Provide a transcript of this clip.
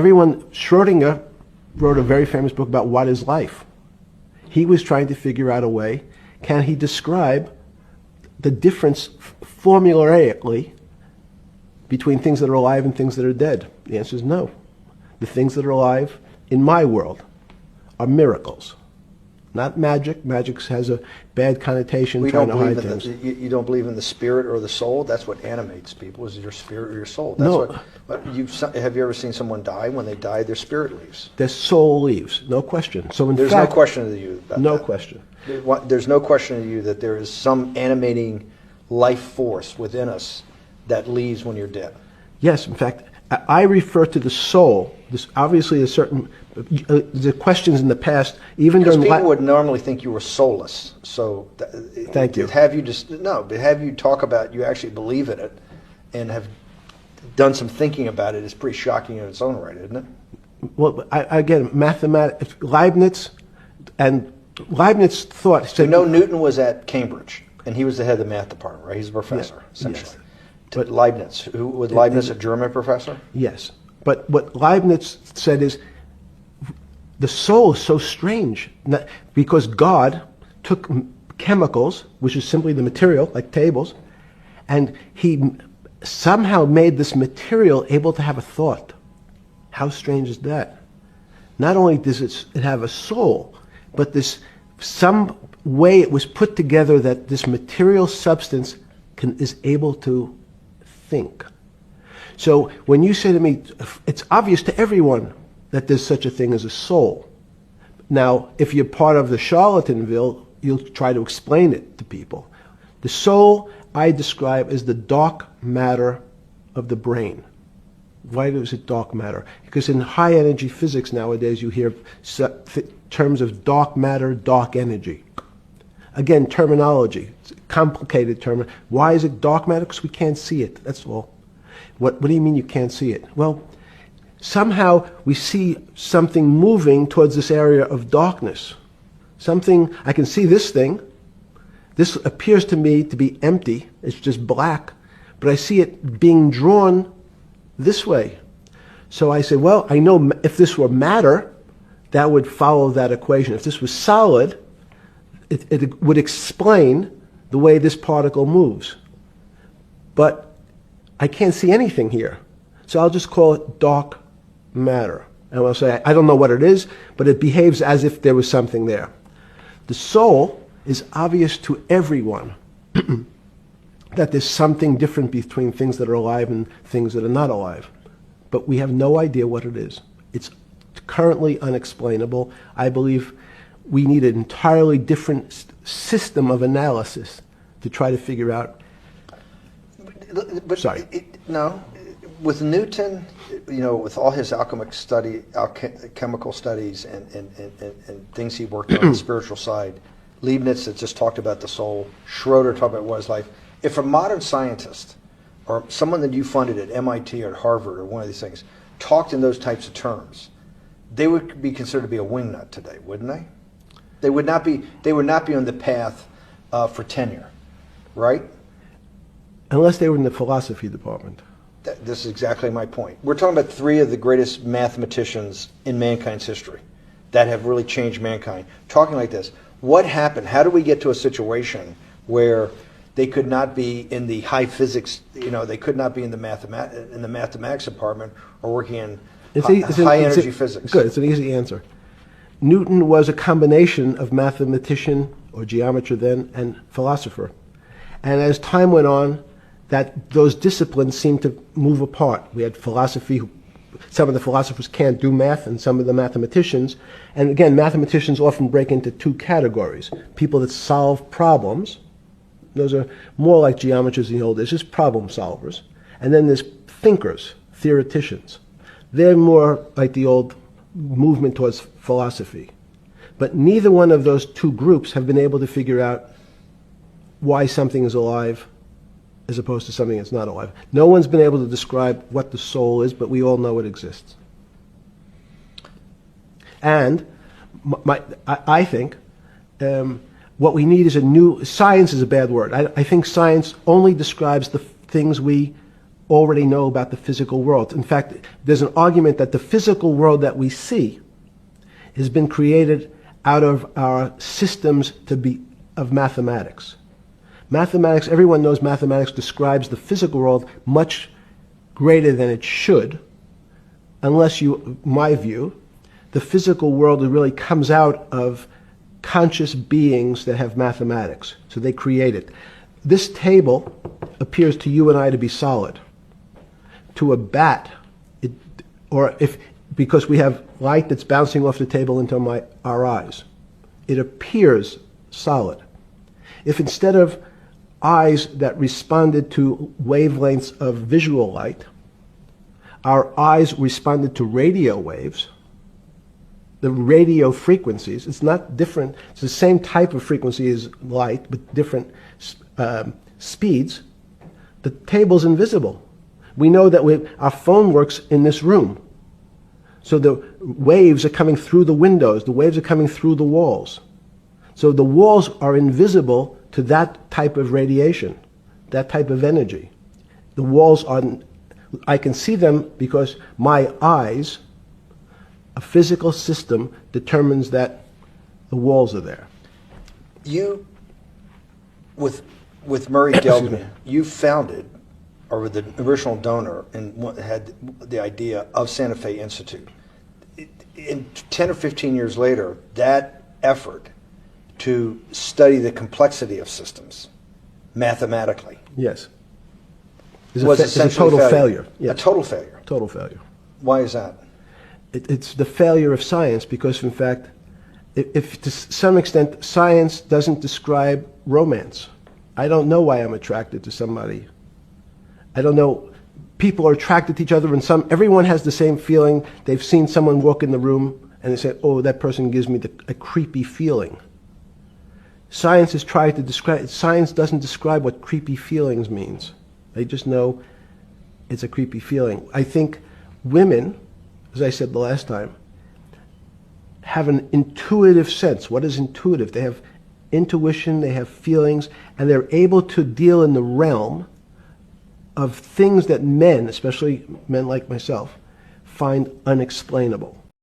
Schrodinger wrote a very famous book about what is life. He was trying to figure out a way, can he describe the difference formulaically between things that are alive and things that are dead? The answer is no. The things that are alive in my world are miracles, not magic. Magic has a bad connotation, trying to hide things. You don't believe in the spirit or the soul? That's what animates people, is your spirit or your soul. That's No. Have you ever seen someone die? When they die, their spirit leaves. Their soul leaves, no question. So in There's fact, no question to you about no that. question. There's no question to you that there is some animating life force within us that leaves when you're dead. Yes, in fact, I refer to the soul. This obviously a certain the questions in the past, even Because during people would normally think you were soulless. So Thank you. But have you talk about you actually believe in it and have done some thinking about it is pretty shocking in its own right, isn't it? Well, again, mathematics. Leibniz thought. So Newton was at Cambridge, and he was the head of the math department, right? He's a professor, essentially. Yes. But Leibniz, was Leibniz a German professor? Yes, but what Leibniz said is the soul is so strange because God took chemicals, which is simply the material, like tables, and he somehow made this material able to have a thought. How strange is that? Not only does it have a soul, but some way it was put together that this material substance is able to think. So when you say to me, it's obvious to everyone that there's such a thing as a soul. Now, if you're part of the Charlatanville, you'll try to explain it to people. The soul I describe as the dark matter of the brain. Why is it dark matter? Because in high energy physics nowadays you hear terms of dark matter, dark energy. Again, terminology, it's a complicated term. Why is it dark matter? Because we can't see it, that's all. What do you mean you can't see it? Well, somehow we see something moving towards this area of darkness. I can see this thing. This appears to me to be empty. It's just black. But I see it being drawn this way. So I say, well, I know if this were matter, that would follow that equation. If this was solid, it would explain the way this particle moves. But I can't see anything here. So I'll just call it dark matter. And I'll say, I don't know what it is, but it behaves as if there was something there. The soul is obvious to everyone that there's something different between things that are alive and things that are not alive. But we have no idea what it is. It's currently unexplainable. I believe we need an entirely different system of analysis to try to figure out. But Sorry. No. With Newton, with all his alchemical studies and things he worked on the spiritual side, Leibniz that just talked about the soul, Schroeder talked about what is life. If a modern scientist or someone that you funded at MIT or at Harvard or one of these things talked in those types of terms, they would be considered to be a wingnut today, wouldn't they? They would not be on the path for tenure, right? Unless they were in the philosophy department. This is exactly my point. We're talking about three of the greatest mathematicians in mankind's history that have really changed mankind. Talking like this, what happened? How do we get to a situation where they could not be in the high physics, they could not be in the mathematics department or working in high energy physics? Good, it's an easy answer. Newton was a combination of mathematician or geometer then and philosopher. And as time went on, those disciplines seemed to move apart. We had philosophy. Some of the philosophers can't do math, and some of the mathematicians. And again, mathematicians often break into two categories. People that solve problems. Those are more like geometers in the old days, just problem solvers. And then there's thinkers, theoreticians. They're more like the old movement towards philosophy. But neither one of those two groups have been able to figure out why something is alive as opposed to something that's not alive. No one's been able to describe what the soul is, but we all know it exists. And I think what we need is science is a bad word. I think science only describes the things we already know about the physical world. In fact, there's an argument that the physical world that we see has been created out of our systems of mathematics. Mathematics, everyone knows mathematics describes the physical world much greater than it should, unless my view, the physical world really comes out of conscious beings that have mathematics. So they create it. This table appears to you and I to be solid. To a bat, because we have light that's bouncing off the table into our eyes, it appears solid. If instead of eyes that responded to wavelengths of visual light, our eyes responded to radio waves, the radio frequencies, it's not different, it's the same type of frequency as light, but different speeds, the table's invisible. We know that our phone works in this room. So the waves are coming through the windows, the waves are coming through the walls. So the walls are invisible to that type of radiation, that type of energy. The walls I can see them because my eyes, a physical system, determines that the walls are there. You, with Murray Geldman, you founded, or were the original donor, and had the idea of Santa Fe Institute. In 10 or 15 years later, that effort to study the complexity of systems mathematically, yes, was essentially a total failure. Yes. A total failure. Total failure. Why is that? It's the failure of science because, in fact, if to some extent science doesn't describe romance, I don't know why I'm attracted to somebody. I don't know. People are attracted to each other, and everyone has the same feeling. They've seen someone walk in the room, and they say, "Oh, that person gives me a creepy feeling." Science has tried to describe. Science doesn't describe what creepy feelings means. They just know it's a creepy feeling. I think women, as I said the last time, have an intuitive sense. What is intuitive? They have intuition, they have feelings, and they're able to deal in the realm of things that men, especially men like myself, find unexplainable.